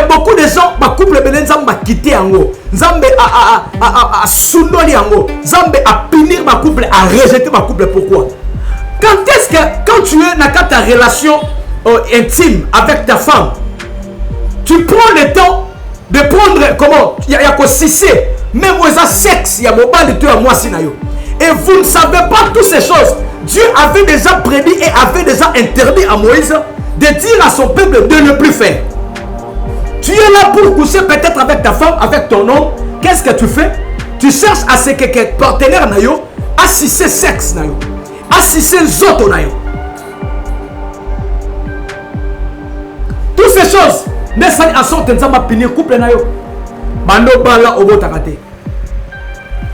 beaucoup de gens, ma couple belé Nzambe a quitté yango. Nzambe a soudoli yango. Nzambe a punir ma couple, a rejeté ma couple. Pourquoi? Quand est-ce que, quand tu es dans ta relation intime avec ta femme, tu prends le temps de prendre, comment, il y a quoi cesser, même aux sexe, il y a mon bal de toi à moi sinayo. Et vous ne savez pas toutes ces choses. Dieu avait déjà prédit et avait déjà interdit à Moïse de dire à son peuple de ne plus faire. Tu es là pour coucher peut-être avec ta femme, avec ton homme. Qu'est-ce que tu fais? Tu cherches à ce que partenaire nayo assisser sexe nayo, assister zoto nayo. Toutes ces choses ne sont en sorte de punir couple nayo. Bando bala obotakate.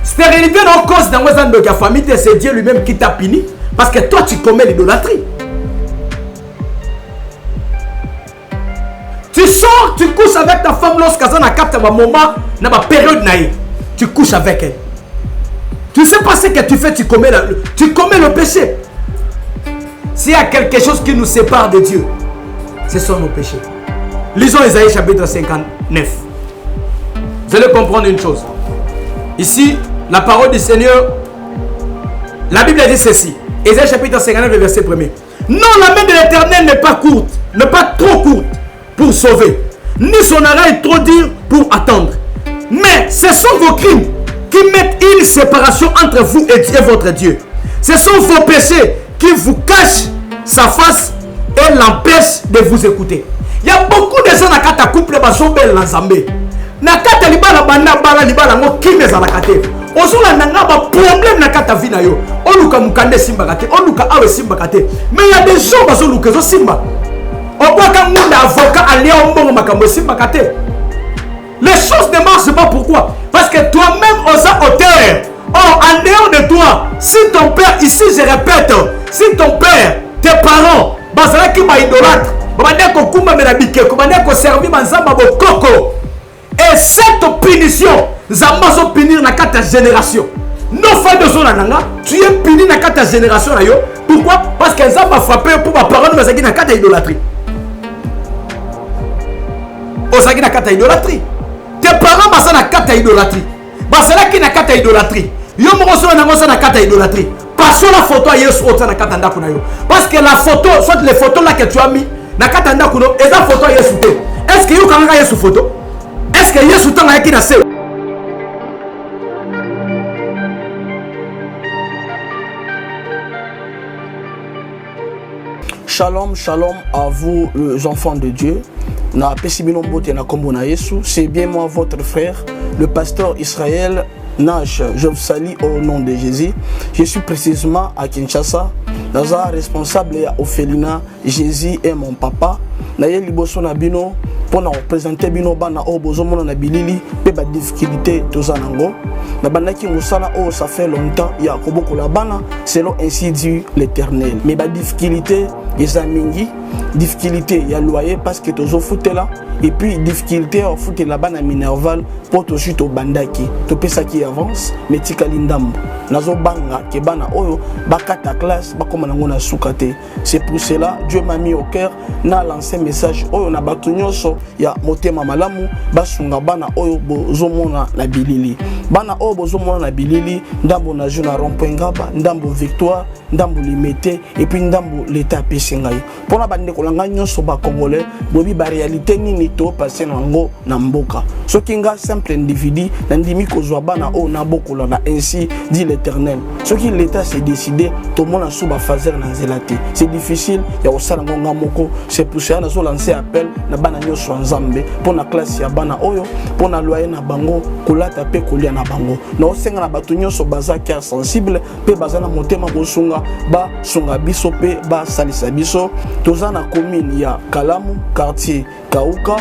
Stérilité non cause dans la famille, c'est Dieu lui-même qui t'a puni parce que toi tu commets l'idolâtrie. Tu sors, tu couches avec ta femme lorsqu'elle a capté un moment, dans ma période naïve. Tu couches avec elle. Tu sais pas ce que tu fais, tu commets le péché. S'il y a quelque chose qui nous sépare de Dieu, ce sont nos péchés. Lisons Isaïe chapitre 59. Vous allez comprendre une chose. Ici, la parole du Seigneur, la Bible dit ceci. Isaïe chapitre 59, verset 1er. Non, la main de l'Éternel n'est pas courte, n'est pas trop courte pour sauver, ni son oreille trop dur pour attendre. Mais ce sont vos crimes qui mettent une séparation entre vous et votre Dieu. Ce sont vos péchés qui vous cachent sa face et l'empêchent de vous écouter. Il y a beaucoup de gens qui ont couple de l'Anzambé. Nakata libala banda bala libala ngo kime za nakate. Ozola nanga ba problème nakata vina yo. Oluka mukande simba kate, oluka awe simba kate. Mais il y a des gens bazo luka zo simba. Obaka munda avocat alia ombongo makambo simba kate. Les choses ne marchent pas, pourquoi? Parce que toi-même osa auteur. Or en dehors de toi, si ton père, ici je répète, si ton père, tes parents, bazala ki ba idolâtre, babande ko kumba melabike, ko bande ko servir manzamba bo koko. Et cette punition, Zamba zo punir na ta génération. Non fait de zona nanga, tu es puni na ta génération là yo. Pourquoi? Parce que Zamba frappé pour ma parole mais na ta idolâtrie. Osaki na ta idolâtrie. Tes parents basa na ta idolâtrie. Basala ki na ta idolâtrie. Yo mo so na ngosa na ta idolâtrie. Passons la photo à Yesu ota na kata ndako na yo. Parce que la photo, soit les photos là que tu as mis na kata ndako no, et la photo Yesu te. Est-ce que yo kanga Yesu photo? Est-ce que Yesu tanga qui n'a se? Shalom, shalom à vous les enfants de Dieu. Na pesibino mbote na kombo na Yesu. C'est bien moi votre frère, le pasteur Israël Nash. Je vous salue au nom de Jésus. Je suis précisément à Kinshasa. Naza responsable ya Ophelina. Jésus est mon papa. Naye liboso na bino pour représenter bino bana o bozomona na bilili pe ba difficulté tozanango. Na bandaki musala o ça fait longtemps ya koboko la bana selon ainsi dit l'Éternel. Mais ba difficulté ezamingi, difficulté ya loyer parce que tozo foutela et puis difficulté au foot la bana minerval pour to chuto bandaki to pesa qui avance mais tikali ndambo nazo banga ke bana oyo bakata classe bakoma nango na sukate. C'est pour cela Dieu m'a mis au cœur na lancé message oyo na bato nyonso ya motema malamu basunga bana oyo bozomona na bilili bana oyo bozomona na bilili ndambo na juna rond-point ngaba ndambo victoire ndambo limité et puis ndambo l'état pesingai pona bande kolanga nyonso ba congolais bobi ba réalité nini to passer nango na mboka soki nga simple individu na ndimi kozwa bana oyo na bokola na ainsi dit l'Éternel soki l'état s'est décidé to mona suba fazer na zelate c'est difficile ya osala ngonga moko. C'est pour ça nazo lancer appel na bana nyonso nzambe pona classe ya bana oyo pona loyer na bango kolata pe kolia na bango na osenga na bato nyonso baza cœur sensible pe baza na motema bosunga ba sunga biso pe ba salisa biso toza na commune ya Kalamu quartier Kauka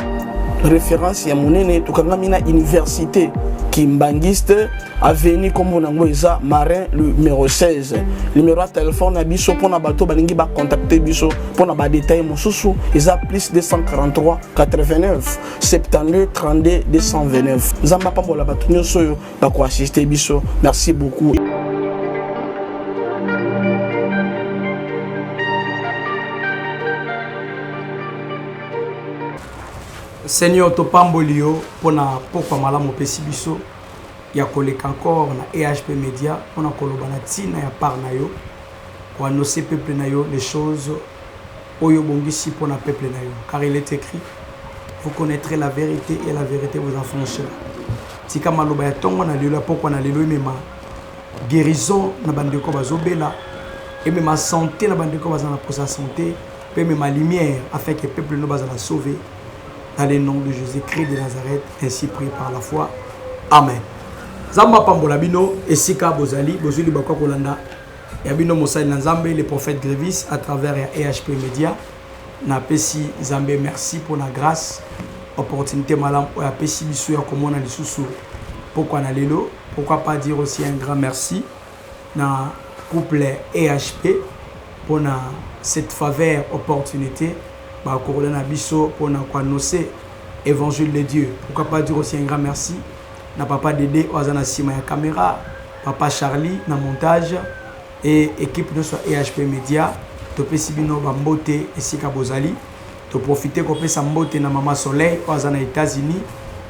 référence ya monene tokangami na université Kimbangiste avenue comme on a Marin le numéro 16 numéro de téléphone à biso pour na bato balingi ba contacter biso pour na ba détail mosusu eza plus 243 89 72 32 229 nzamba pambola bato nyonso yo ba ko assister biso. Merci beaucoup. Seigneur, topambolio pona pourquoi malamu pesi biso ya koleka encore na EHP Media pona kolobana tina ya par na yo pour annoncer peuple na yo les choses oyo bongisi pona peuple na yo, car il est écrit vous connaîtrez la vérité et la vérité vous affranchira. Tika maloba ya tongo na lelo pourquoi na lelo mema guérison na bandeko bazobela et même ma santé na bandeko bazana pour sa santé et même ma lumière afin que peuple no bazana sauver. Dans le nom de Jésus-Christ de Nazareth, ainsi pris par la foi. Amen. Zamba pambola bino esika bozali bozuli bakwa kolanda ya bino mosali na Nzambe le prophète Grévis à travers EHP Media. Na pesi Nzambe merci pour la grâce opportunité malam o ya pesi biso ya komona lisusu pourquoi na lelo, pourquoi pas dire aussi un grand merci na couple EHP pour na cette faveur opportunité. Bah, Corona Bisso pour annoncer évangile de Dieu. Pourquoi pas dire aussi un grand merci na papa Dédé Ozana Sima ya caméra, papa Charlie na montage et équipe de soit EHP Media. To pesibino bambote esika bozali. To profiter ko pesa mbote na Mama Soleil Ozana États-Unis.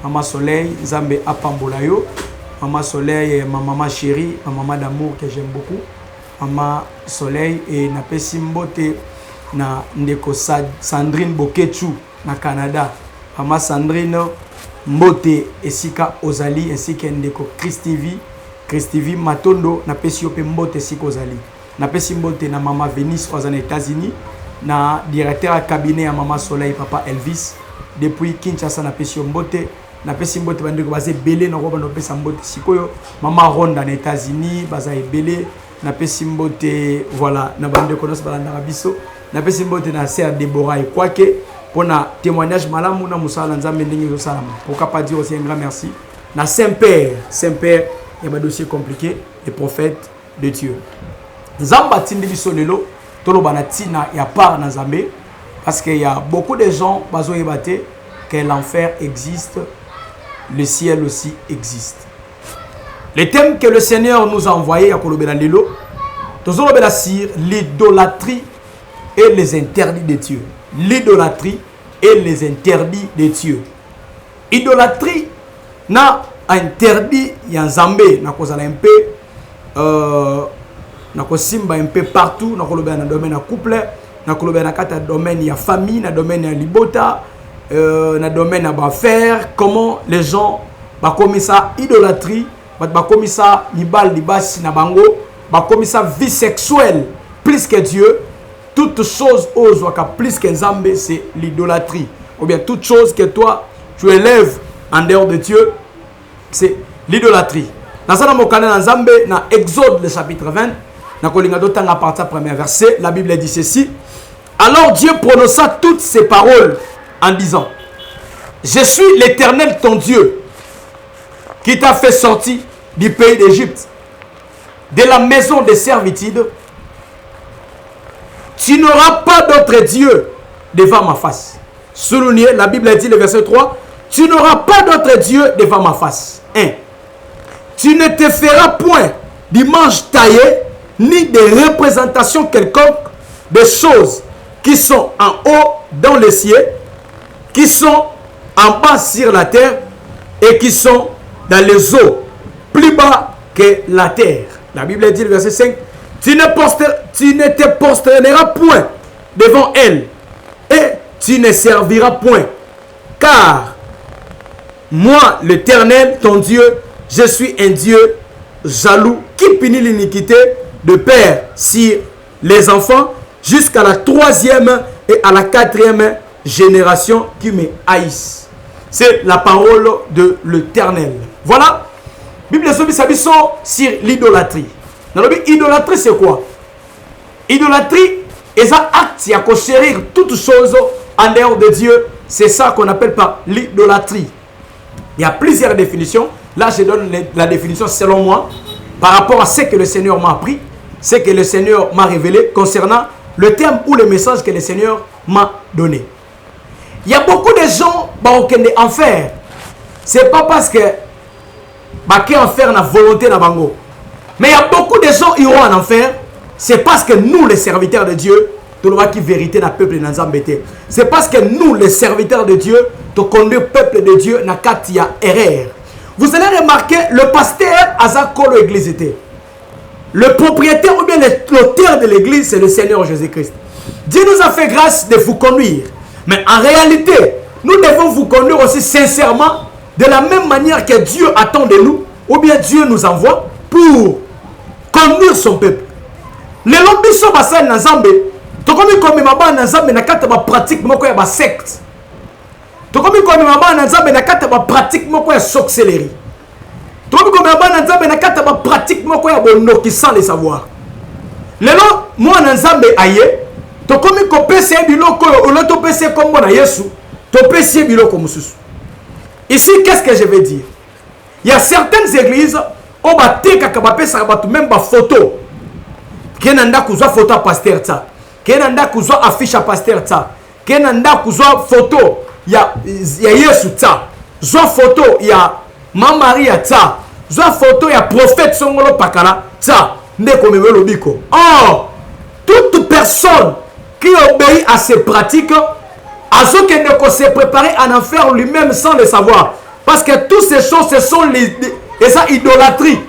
Mama Soleil Zambe apambolayo. Mama Soleil ma maman chérie, ma maman d'amour que j'aime beaucoup. Mama Soleil et na pesimbote na ndeko Sandrine Bokechu na Canada. Mama Sandrine Mbote esika ozali ainsi que ndeko Christivi Matondo na pesi ope Mbote esika ozali. Na pesi Mbote na Mama Venice aux États-Unis na directeur à cabinet ya Mama Soleil papa Elvis depuis Kinshasa na pesi Mbote. Na pesi Mbote bandeko bazé belé na roba no pesa Mbote sikoyo Mama Ronda na États-Unis baza belé na pesi Mbote voilà na bandeko nos balanda biso. Na pesi mbote na sœur Déborah et quoique pour na témoignage malamu na musala nzambe ndenge zo salama. Pourquoi pas dire aussi un grand merci na Saint-Père il y a un dossier compliqué les prophètes de Dieu. Nzamba tindi biso lelo toloba na tina ya part na Nzambe parce qu'il y a beaucoup de gens bazo yebate que l'enfer existe, le ciel aussi existe. Le thème que le Seigneur nous a envoyé à kolobela lelo tozolobela sur l'idolâtrie et les interdits de Dieu. L'idolâtrie et les interdits de Dieu. Idolâtrie na interdit ya Nzambe na kozala un peu na kosimba un peu partout na kolobela na domaine ya couple na kolobela na kata domaine ya famille na domaine ya libota na domaine ya affaires comment les gens ba komisa idolâtrie ba komisa mibal libasi na bango ba komisa vie sexuelle plus que Dieu. Toute chose plus que Nzambe, c'est l'idolâtrie. Ou bien toute chose que toi, tu élèves en dehors de Dieu, c'est l'idolâtrie. Dans Nzambe, dans Exode, le chapitre 20, à partir du premier verset, la Bible dit ceci. Alors Dieu prononça toutes ces paroles en disant, je suis l'Éternel ton Dieu, qui t'a fait sortir du pays d'Égypte, de la maison de servitude. Tu n'auras pas d'autre Dieu devant ma face. Souligné, la Bible dit le verset 3. Tu n'auras pas d'autre Dieu devant ma face. 1. Tu ne te feras point d'image taillée, ni de représentation quelconque des choses qui sont en haut dans les cieux, qui sont en bas sur la terre et qui sont dans les eaux, plus bas que la terre. La Bible dit le verset 5. Tu ne te prosterneras point devant elle et tu ne serviras point. Car moi, l'Éternel, ton Dieu, je suis un Dieu jaloux qui punit l'iniquité de père sur les enfants jusqu'à la 3e et à la 4e génération qui me haïssent. C'est la parole de l'Éternel. Voilà. Bible sur l'idolâtrie. Idolâtrie, c'est quoi? Idolâtrie est un acte à chérir toutes choses en dehors de Dieu. C'est ça qu'on appelle par l'idolâtrie. Il y a plusieurs définitions. Là, je donne la définition selon moi par rapport à ce que le Seigneur m'a appris, ce que le Seigneur m'a révélé concernant le terme ou le message que le Seigneur m'a donné. Il y a beaucoup de gens qui sont en enfer. Ce n'est pas parce que qui en enfer na volonté na bango. Mais il y a beaucoup de gens qui iront en enfer. C'est parce que nous, les serviteurs de Dieu, nous avons qui vérité dans le peuple de Nzambete. C'est parce que nous, les serviteurs de Dieu, de conduire le peuple de Dieu na kati ya erreur. Vous allez remarquer, le pasteur Azakolo Église était. Le propriétaire ou bien l'auteur de l'église, c'est le Seigneur Jésus-Christ. Dieu nous a fait grâce de vous conduire. Mais en réalité, nous devons vous conduire aussi sincèrement, de la même manière que Dieu attend de nous, ou bien Dieu nous envoie pour conduire son peuple. Les lobbies sont basés dans Zambé. Tu comme comme mama dans Zambé na kata ba pratique moko ya ba secte. Tu comme comme mama dans Zambé na kata ba pratique moko ya sorcellerie. Tu comme mama dans Zambé na kata ba pratique moko ya bonoki sans le savoir. Lelo moi dans Zambé aye, tu comme ko pese biloko o lo to pese comme na Yesu, to pese biloko mususu. Ici qu'est-ce que je veux dire? Il y a certaines églises où bateka ka ba pesa ba même ba photo. Kenanda kuzwa photo pasteur ta. Kenanda kuzwa affiche pasteur ta. Kenanda kuzwa photo ya Yesu ta. Zwa photo ya Mama Maria ta. Zwa photo ya prophète Songolo Pakala ta. Ndeko memelo biko. Or, toute personne qui obéit à ces pratiques a ce qu'il ne se préparer à en faire lui-même sans le savoir. Parce que toutes ces choses, ce sont les idolâtries.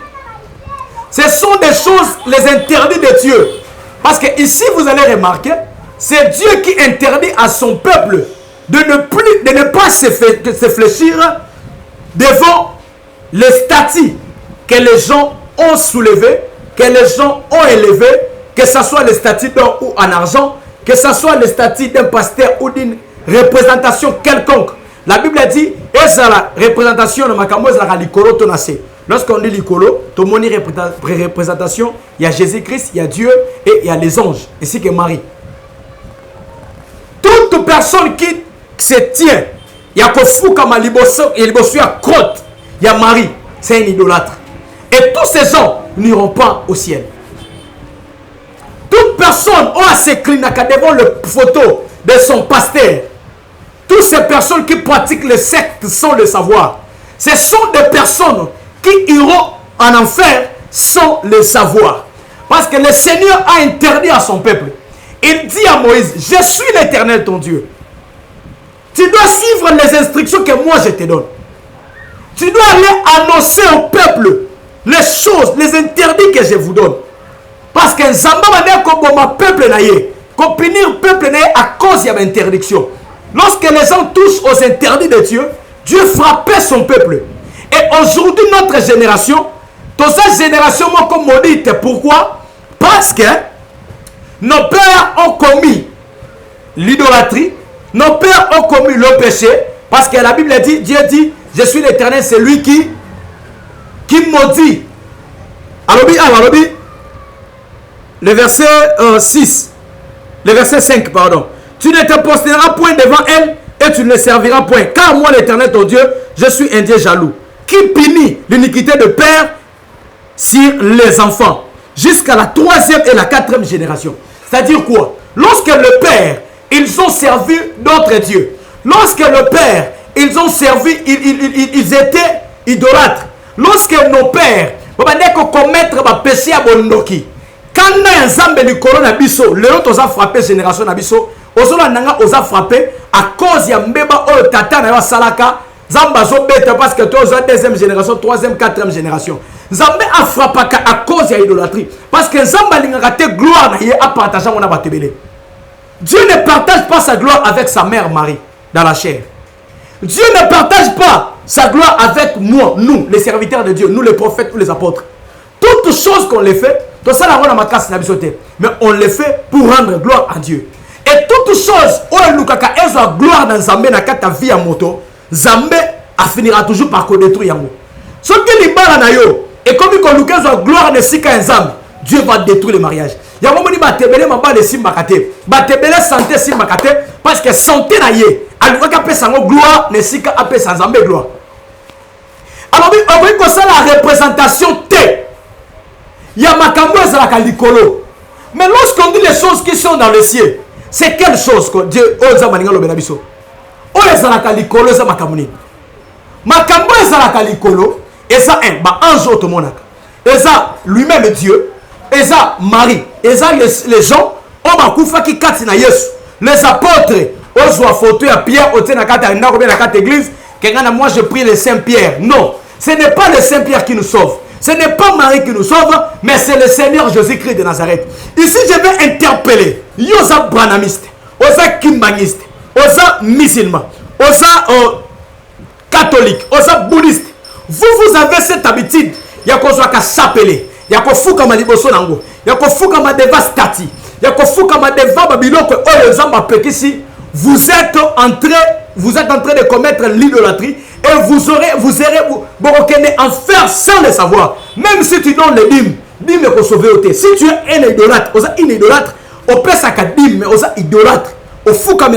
Ce sont des choses, les interdits de Dieu. Parce que ici, vous allez remarquer, c'est Dieu qui interdit à son peuple de ne pas se fléchir devant les statues que les gens ont soulevées, que les gens ont élevées, que ce soit les statues d'or ou en argent, que ce soit les statues d'un pasteur ou d'une représentation quelconque. La Bible dit, et c'est la représentation de Makamo, c'est la likolo tonase. Lorsqu'on dit likolo, tout le monde représentation, il y a Jésus-Christ, il y a Dieu et il y a les anges, ainsi que Marie. Toute personne qui se tient, il y a Kofu comme Liboso, il y a Crotte, il y a Marie, c'est un idolâtre. Et tous ces gens n'iront pas au ciel. Toute personne a s'incliné devant le photo de son pasteur. Toutes ces personnes qui pratiquent les sectes sans le savoir, ce sont des personnes qui iront en enfer sans le savoir. Parce que le Seigneur a interdit à son peuple. Il dit à Moïse, je suis l'Éternel ton Dieu. Tu dois suivre les instructions que moi je te donne. Tu dois aller annoncer au peuple les choses, les interdits que je vous donne. Parce que Zamba m'a dit que mon peuple n'a eu, qu'on punir peuple n'a eu à cause de l'interdiction. Lorsque les gens touchent aux interdits de Dieu, Dieu frappait son peuple. Et aujourd'hui, notre génération, toute cette génération comme maudite. Pourquoi? Parce que nos pères ont commis l'idolâtrie, nos pères ont commis le péché. Parce que la Bible dit, Dieu dit, je suis l'Éternel, c'est lui qui maudit. Alors, le verset 6, le verset 5, pardon. Tu ne te posteras point devant elle et tu ne le serviras point. Car moi, l'Éternel, ton Dieu, je suis un Dieu jaloux, qui punit l'iniquité de père sur les enfants, jusqu'à la 3e et la 4e génération. C'est-à-dire quoi? Lorsque le père, ils ont servi d'autres dieux. Lorsque le père, ils ont servi, ils étaient idolâtres. Lorsque nos pères, on va dire qu'on commettre un péché à Bondoki. Quand on a un zambe du corona biso, le autre a frappé génération nabiso, osola nanga osa frappé à cause ya mbeba o tata na salaka, zamba zo bête parce que toi osa 2e génération, 3e, 4e génération. Zambé a frappé à cause ya idolâtrie parce que zamba lingaka te gloire na ye a partager mon abatebele. Dieu ne partage pas sa gloire avec sa mère Marie dans la chair. Dieu ne partage pas sa gloire avec moi, nous, les serviteurs de Dieu, nous les prophètes ou les apôtres. Toutes choses qu'on les fait, tout ça là on a ma casse na bisoté, mais on les fait pour rendre gloire à Dieu. Et toutes choses où Lukaka elles ont gloire dans Zambé na kata vie à moto, Zambé finira toujours par détruire yango. Ce qui est bala na yo et comme qu'on Luka a gloire de sika ensemble, Dieu va détruire le mariage. Ya momoni ba tebele mamba de simbakate, ba tebele santé simbakate parce que santé na ye, alukaka pesa ngo gloire ne sika apesa Zambé gloire. Alors on veut que ça la représentation T. Il y a makambo ezalaka likolo. Mais lorsqu'on dit les choses qui sont dans le ciel, c'est quelle chose que Dieu oza maninga lobela biso? O ezalaka likolo za makamuni. Makambo ezalaka likolo, eza un ba ange otomonaka. Eza lui-même Dieu, eza Marie, eza les gens on bakufa ki kati na Yesu. Les apôtres ozwa photo ya Pierre otie na kata ndako bien na kata église que moi je prie le Saint Pierre. Non, ce n'est pas le Saint Pierre qui nous sauve. Ce n'est pas Marie qui nous sauve, mais c'est le Seigneur Jésus-Christ de Nazareth. Ici, je vais interpeller Yosa Branamiste, Osa Kimbaniste, Osa musulman, Osa catholique, Osa bouddhiste. Vous avez cette habitude. Il y a qu'on soit qu'à s'appeler. Il y a qu'on fout comme un liboso nango. Il y a qu'on fout comme un débat stati. Il y a qu'on fout comme un débat babylone que oh les hommes appellent ici. Vous êtes en train de commettre l'idolâtrie et vous irez en faire sans le savoir. Même si tu donnes les dîmes, dîmes qu'on sauve. Si tu es un idolâtre, un idolâtre, au père ça dîme, mais aux idolâtres, au fou comme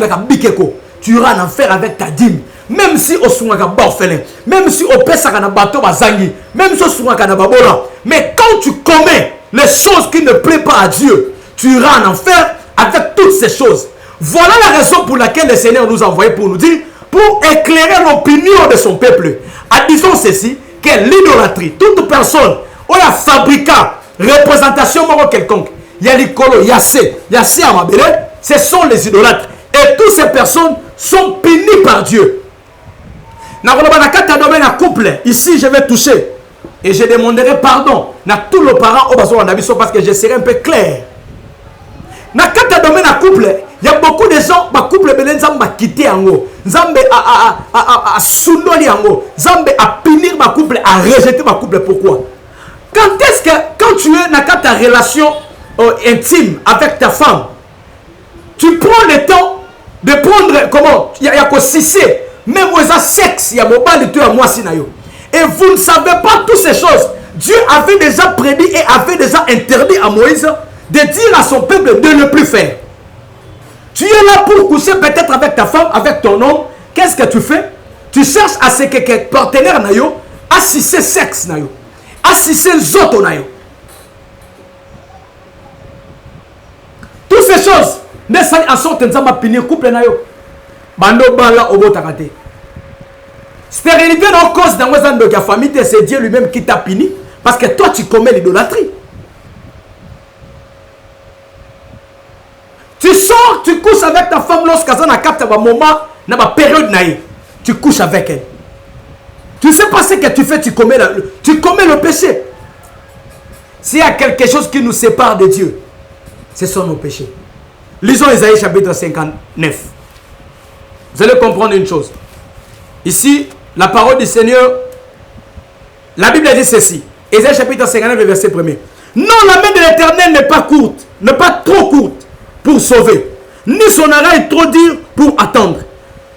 tu iras en enfer avec ta dîme. Même si au soin orphelin, même si au père ça bateau bazangi, même si au soin babola. Mais quand tu commets les choses qui ne plaisent pas à Dieu, tu iras en enfer avec toutes ces choses. Voilà la raison pour laquelle le Seigneur nous a envoyé pour nous dire, pour éclairer l'opinion de son peuple. Disons ceci, que l'idolâtrie, toute personne, ou la fabrica, représentation quelconque, il y a l'icolo, il y a Amabele, ce sont les idolâtres. Et toutes ces personnes sont punies par Dieu. Dans le couple, ici je vais toucher et je demanderai pardon à tous les parents parce que je serai un peu clair. Dans le couple, il y a beaucoup de gens qui couple ont quitté Ango. Zambe a souloli Ango. Zambe a punir ma couple, a rejeté ma couple. Pourquoi? Quand tu es dans ta relation intime avec ta femme, tu prends le temps de prendre comment? Il y a quoi cesser. Même aux sexe, il y a mobile et moi sinayo. Et vous ne savez pas toutes ces choses. Dieu avait déjà prédit et avait déjà interdit à Moïse de dire à son peuple de ne plus faire. Tu es là pour coucher peut-être avec ta femme, avec ton homme. Qu'est-ce que tu fais? Tu cherches à ce que partenaire nayo, assister sexe nayo, assister zoto nayo. Toutes ces choses ne sont en sorte de punir couple nayo. Bando bala obotakate. Stérilité non cause dans la famille, c'est Dieu lui-même qui t'a puni parce que toi tu commets l'idolâtrie. Tu sors, tu couches avec ta femme lorsqu'elle a capté un moment, dans ma période naïve, tu couches avec elle. Tu sais pas ce que tu fais, tu commets le péché. S'il y a quelque chose qui nous sépare de Dieu, ce sont nos péchés. Lisons Isaïe chapitre 59. Vous allez comprendre une chose. Ici, la parole du Seigneur, la Bible dit ceci. Isaïe chapitre 59, verset 1er. Non, la main de l'Éternel n'est pas courte, n'est pas trop courte pour sauver, ni son oreille trop dure pour attendre.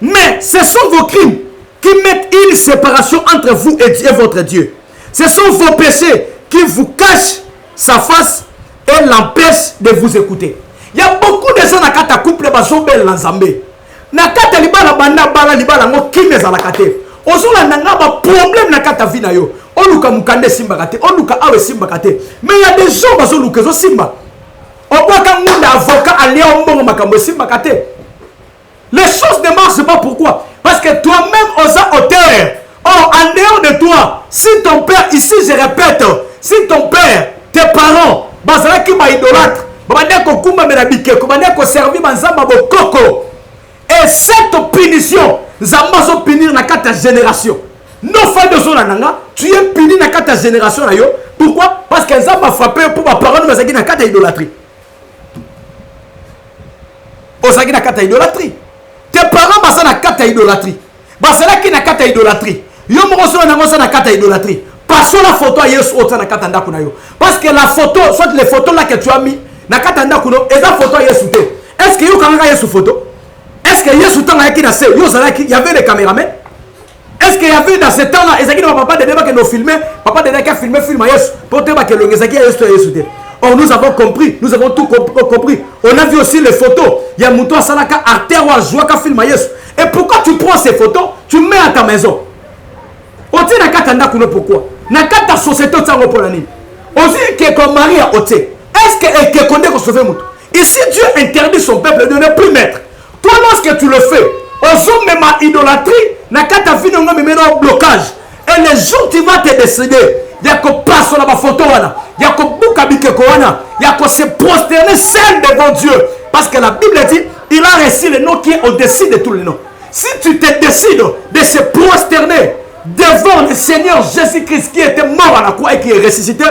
Mais ce sont vos crimes qui mettent une séparation entre vous et votre Dieu. Ce sont vos péchés qui vous cachent sa face et l'empêchent de vous écouter. Il y a beaucoup de gens qui ont couple bazobel l'ensemble. Nakata libala banda bala libala ngo kimeza la kate. Ozula nanga ba problème nakata vie na yo. Oluka mukande simba kate, oluka awe simba kate. Mais il y a des gens bazoluka zo simba. Okwaka ngunda avocat alia ombongo makambo simba kate. Les choses ne marchent pas, pourquoi? Parce que toi-même osa auteur. Or en dehors de toi, si ton père ici je répète, si ton père, tes parents bazala ki ba idolâtre, babande ko kumba merabike, ko bande ko servir banzamba bokoko. Et cette punition, Zamba punir na ta génération. Non, fin de zone nanga, tu es puni na ta génération na yo. Pourquoi? Parce que Zamba frappé pour ma parole mais ça na ta idolâtrie. Osaki na ta idolâtrie. Tes parents basa na ta idolâtrie. Basala ki na ta idolâtrie. Yo mo so na ta idolâtrie. Passons la photo à Yesu ota na kata ndako na yo. Parce que la photo, soit les photos là que tu as mis na kata ndako no, et la photo à Yesu te. Est-ce que yo kanga Yesu photo? Est-ce que Yesu temps il y avait des caméramans? Est-ce qu'il y avait dans ce temps-là, papa de débat qui nous filmait, papa de débat qui a filmé film Yesu pour te que le Yesu. Or nous avons compris, nous avons tout compris. On a vu aussi les photos. Il y a Mouton Salaka artère ou joie qui filme Yesu. Et pourquoi tu prends ces photos, tu mets à ta maison? Ote na katanda kuno pourquoi? Na kata société tsango pour l'année. Aussi que comme Marie a ote. Est-ce que elle connaît qu'on sauve Mouton? Ici Dieu interdit son peuple de ne plus mettre. Toi, lorsque tu le fais, aux même à idolâtrie, n'a qu'à ta vie, on va mettre un blocage. Et les jours tu vas te décider, il y a qu'on passe sur la photo, il y a qu'on boucabike, il y a qu'on se prosterner seul devant Dieu. Parce que la Bible dit, il a reçu le nom qui est au-dessus de tous les noms. Si tu te décides de se prosterner devant le Seigneur Jésus-Christ qui était mort à la croix et qui est ressuscité,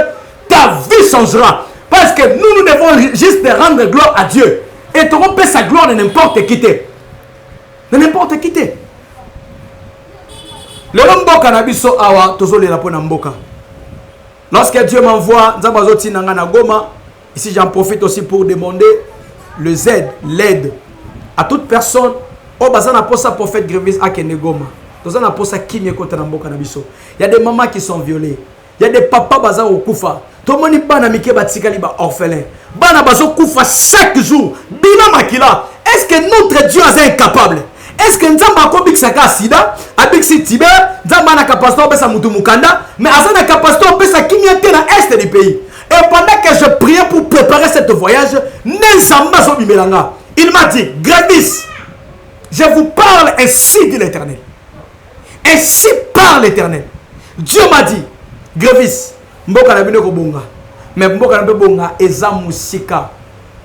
ta vie changera. Parce que nous devons juste rendre gloire à Dieu. Et tu rompes sa gloire de n'importe qui. De n'importe qui. Le mboka na biso awa tozolela po na mboka. Lorsque Dieu m'envoie Nzambazoti Nangana Goma, ici j'en profite aussi pour demander le Z, l'aide à toute personne au bazana posa prophète Grévis à Kenegoma. Tozana posa kimye kota na mboka na biso. Il y a des mamans qui sont violées. Il y a des papas baza au kufa. Tout le monde bana mike batikali ba orphelin. Bana bazo kufa chaque jour. Bila makila. Est-ce que notre Dieu est incapable? Est-ce que Nzamba akobik saka sida, abik si Tibet, Nzamba na kapasito besa mutu mukanda, mais asa na kapasito besa kimyete na est du pays. Et pendant que je priais pour préparer ce voyage, Nzamba zo bimelanga. Il m'a dit, Grévis, je vous parle ainsi dit l'Éternel. Ainsi parle l'Éternel. Dieu m'a dit, Grévis, mboka na bino ko bonga. Mais mboka na bonga eza musika,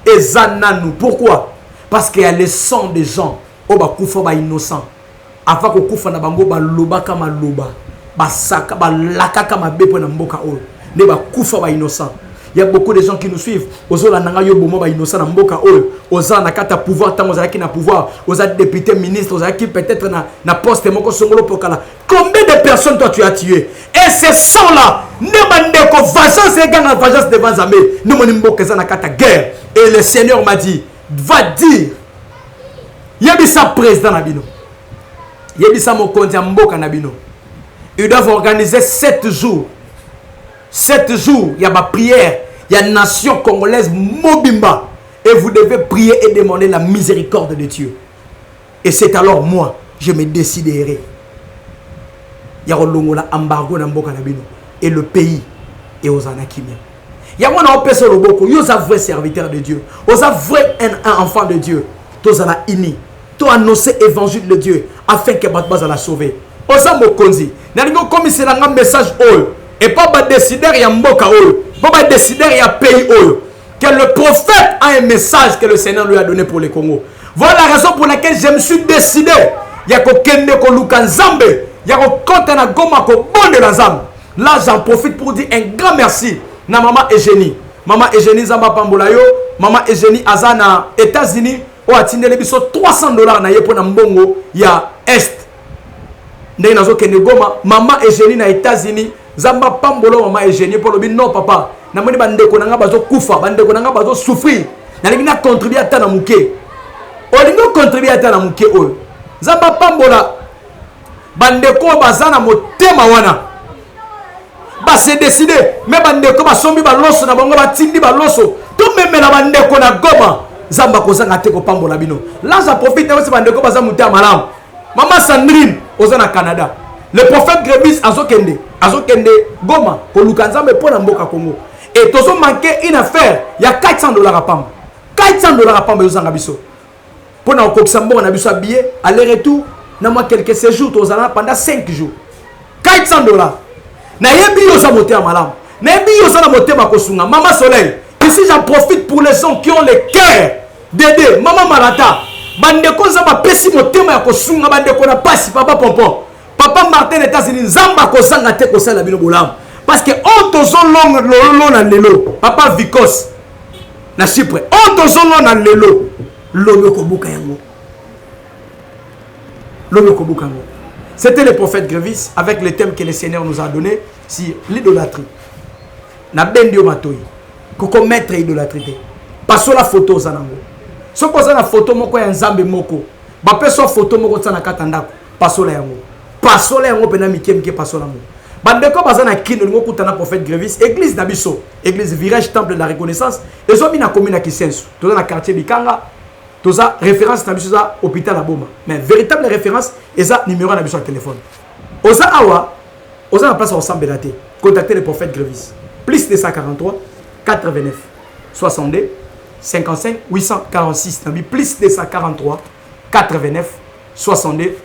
eza nanu. Pourquoi? Parce qu'il y a le sang des gens. Oba kufa ba innocent. Avant ko kufa na bango ba loba kama loba. Ba saka ba laka kama bepo na mboka oyo. Ne ba kufa ba innocent. Il y a beaucoup de gens qui nous suivent. Ozola nanga yo bomo ba innocent na mboka oyo. Oza na kata pouvoir tant ozaki na pouvoir. Oza député ministre, ozaki peut-être na poste moko songolo pokala. Combien de personnes toi tu as tué? Et ces sang-là, ne bande ko vengeance et gagne vengeance devant Zambé. Nous moni mboka za na kata guerre. Et le Seigneur m'a dit, va dire Yebisa président Nabino. Yebisa Mokonzi Mboka Nabino. Ils doivent organiser 7 jours. 7 jours, il y a ma prière. Il y a une nation congolaise Mobimba. Et vous devez prier et demander la miséricorde de Dieu. Et c'est alors moi, je me déciderai. Il y a un embargo dans Mboka Nabino. Et le pays est aux Anakimia. Il y a un personne au Boko. Il y a un vrai serviteur de Dieu. Il y a un vrai enfant de Dieu. Tous à la ini, tous annoncer l'évangile de Dieu afin que Batbaz la sauver. Osa mokonzi, n'allions comme c'est un message oil et pas décider il y a mboka oil, pas décider il y a pays oil. Que le prophète a un message que le Seigneur lui a donné pour le Congo. Voilà la raison pour laquelle je me suis décidé. Il y a ko kende ko luka Nzambe, il y a ko konta na goma ko bonde la Nzambe. Là j'en profite pour dire un grand merci na maman Eugénie. Maman Eugénie Zamba Pambola yo, maman Eugénie azana États-Unis. O atindele biso $300 na yepo na mbongo ya est. Ndenge nazo kende Goma, maman Eugénie na États-Unis, Zamba Pambolo maman Eugénie pour lobi non papa. Na moni bandeko nanga bazo kufa, bandeko nanga bazo souffrir. Na lingi na contribuer ata na muke. O lingo contribuer ata na muke oyo. Zamba Pambola bandeko bazana motema wana. Ba se décider, mais bandeko ba sombi ba loso na bango ba tindi ba loso. To meme na bandeko na Goma. Zamba kozanga te ko pambola bino. Là ça profite aussi bandeko baza muta malam. Maman Sandrine ozana Canada. Le prophète Grévis azokende Goma ko lukanzambe pona mboka Congo. Et tozo manquer une affaire, il y a $400 à pam. $400 à pam ozanga biso. Pona okokisa mbongo na biso billet aller-retour na moi quelques séjours tozana pendant 5 jours. $400. Na yebi yo za moté malam. Na yebi yo za na moté makosunga. Maman Soleil. Ici, j'en profite pour les gens qui ont le cœur d'aider. Maman Marata. Bandeko Zamba pesi motema ya kosunga bandeko na pasi papa Pompon. Papa Martin États-Unis Zamba kosanga te kosala bino bolam. Parce que on tozo long na lelo. Papa Vikos na Chypre. On tozo long na lelo. Loyo kobuka yango. Loyo kobuka yango. C'était le prophète Grévis avec le thème que le Seigneur nous a donné sur l'idolâtrie. Na bendio matoi. Koko mettre idolâtrie. Passo la photo zanango. So ko na photo moko ya Nzambe moko. Ba peso photo moko tsana katandako. Passo la yango. Passo la yango pena mikemke passo la yango. Bandeko bazana kino ngo kutana prophète Grévis, église nabiso, église Virage Temple de la Reconnaissance, ezomi na commune ya Kisensu. Toza na quartier Bikanga. Toza référence nabiso za hôpital Aboma. Mais véritable référence eza numéro nabiso de téléphone. Oza awa, oza na place ensemble la té. Contactez le prophète Grévis. Plus de 143 89 62 55 846 plus 243 89 62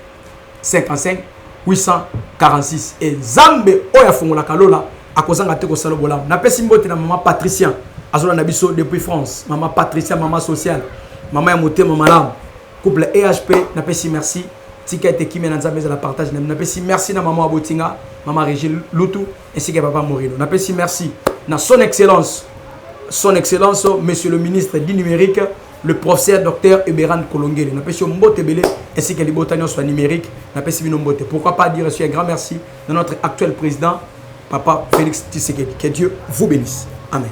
55 846 et Zambe oya fongola kalola akozanga te ko salo bolam na pesi mbote na maman Patricia azola na biso depuis France maman Patricia maman sociale Maman Yamote, Maman Lam. Couple EHP, n'appelle merci. Tika et Kimi Nanzabez à la partage. N'appelle merci na Maman Abotinga, Maman Régine Loutou, ainsi que Papa Morino. N'appelle merci na son excellence, Monsieur le ministre du numérique, le professeur Dr Eberan Kolongele. N'appelle Mbote Belé, ainsi que les botaniens soit numérique. N'appelle Mbote. Pourquoi pas dire un grand merci de notre actuel président, Papa Félix Tshisekedi. Que Dieu vous bénisse. Amen.